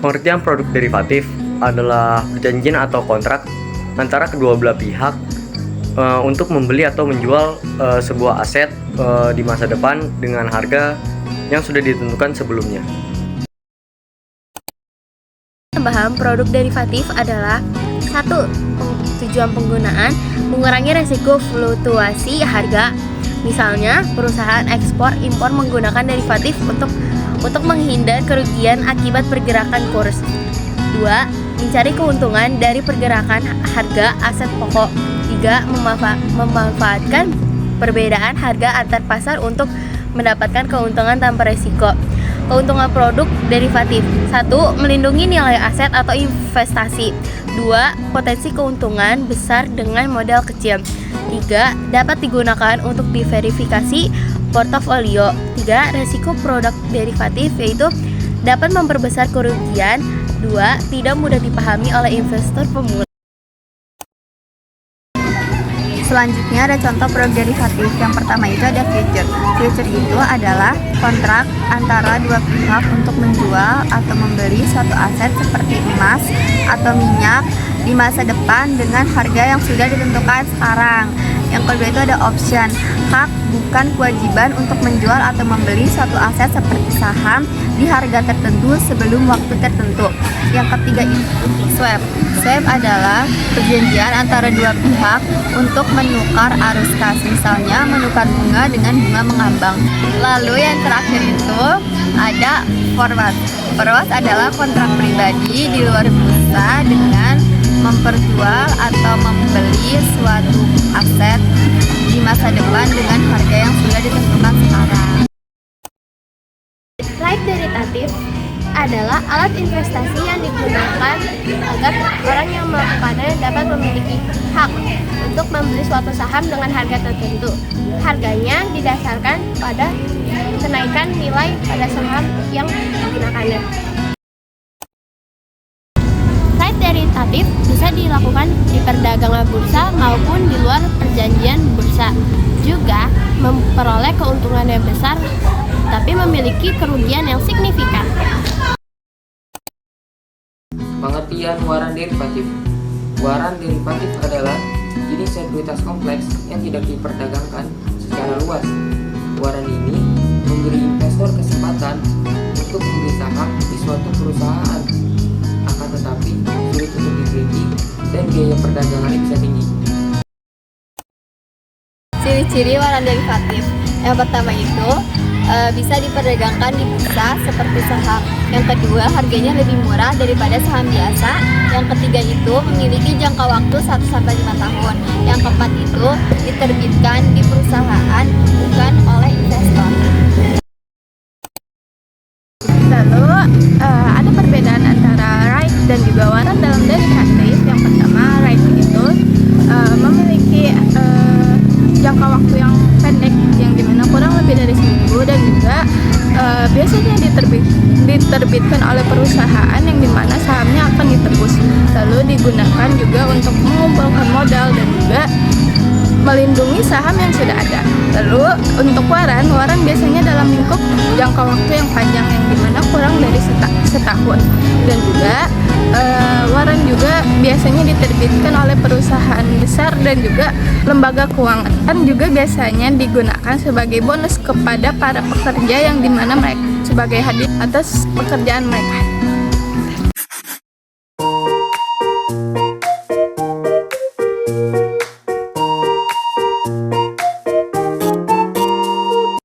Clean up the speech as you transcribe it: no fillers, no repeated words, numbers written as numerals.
Pengertian produk derivatif adalah perjanjian atau kontrak antara kedua belah pihak untuk membeli atau menjual sebuah aset di masa depan dengan harga yang sudah ditentukan sebelumnya. Tambahan produk derivatif adalah 1. Tujuan penggunaan mengurangi resiko fluktuasi harga. Misalnya, perusahaan ekspor impor menggunakan derivatif untuk menghindar kerugian akibat pergerakan kurs. 2. Mencari keuntungan dari pergerakan harga aset pokok. 3. Memanfaatkan perbedaan harga antar pasar untuk mendapatkan keuntungan tanpa resiko. Keuntungan produk derivatif: 1. Melindungi nilai aset atau investasi. 2. Potensi keuntungan besar dengan modal kecil. 3. Dapat digunakan untuk diverifikasi portofolio. 3. Resiko produk derivatif yaitu dapat memperbesar kerugian. 2. Tidak mudah dipahami oleh investor pemula. Selanjutnya ada contoh produk derivatif. Yang pertama itu ada future. Future itu adalah kontrak antara dua pihak untuk menjual atau membeli suatu aset seperti emas atau minyak di masa depan dengan harga yang sudah ditentukan sekarang. Yang kedua itu ada option, hak bukan kewajiban untuk menjual atau membeli suatu aset seperti saham di harga tertentu sebelum waktu tertentu. Yang ketiga itu swap. Swap adalah perjanjian antara dua pihak untuk menukar arus kas, misalnya menukar bunga dengan bunga mengambang. Lalu yang terakhir itu ada forward. Forward adalah kontrak pribadi di luar bursa dengan memperjual atau membeli suatu aset di masa depan dengan harga yang sudah ditentukan sekarang. Right derivatif adalah alat investasi yang digunakan agar orang yang melakukannya dapat memiliki hak untuk membeli suatu saham dengan harga tertentu. Harganya didasarkan pada kenaikan nilai pada saham yang digunakannya. Right derivatif bisa dilakukan di perdagangan bursa maupun di luar perjanjian bursa. Juga memperoleh keuntungan yang besar tapi memiliki kerugian yang signifikan. Pengertian waran derivatif. Waran derivatif adalah jenis sekuritas kompleks yang tidak diperdagangkan secara luas. Waran ini memberi investor kesempatan untuk membeli saham di suatu perusahaan, akan tetapi sulit untuk diteliti dan biaya perdagangannya bisa tinggi. Ciri-ciri waran derivatif. Yang pertama itu bisa diperdagangkan di bursa seperti saham. Yang kedua, harganya lebih murah daripada saham biasa. Yang ketiga itu memiliki jangka waktu 1-5 tahun. Yang keempat itu diterbitkan di perusahaan bukan oleh investor. Lalu ada perbedaan antara right dan juga waran dalam derivatif. Yang pertama, right itu memiliki jangka waktu yang pendek, yang dimana kurang lebih dari seminggu, dan juga biasanya diterbitkan oleh perusahaan yang dimana sahamnya akan ditebus. Lalu digunakan juga untuk mengumpulkan modal dan juga melindungi saham yang sudah ada. Lalu untuk waran biasanya dalam lingkup jangka waktu yang panjang, yang dimana kurang dari setahun. Dan juga waran juga biasanya diterbitkan oleh perusahaan besar dan juga lembaga keuangan. Dan juga biasanya digunakan sebagai bonus kepada para pekerja yang dimana mereka sebagai hadiah atas pekerjaan mereka.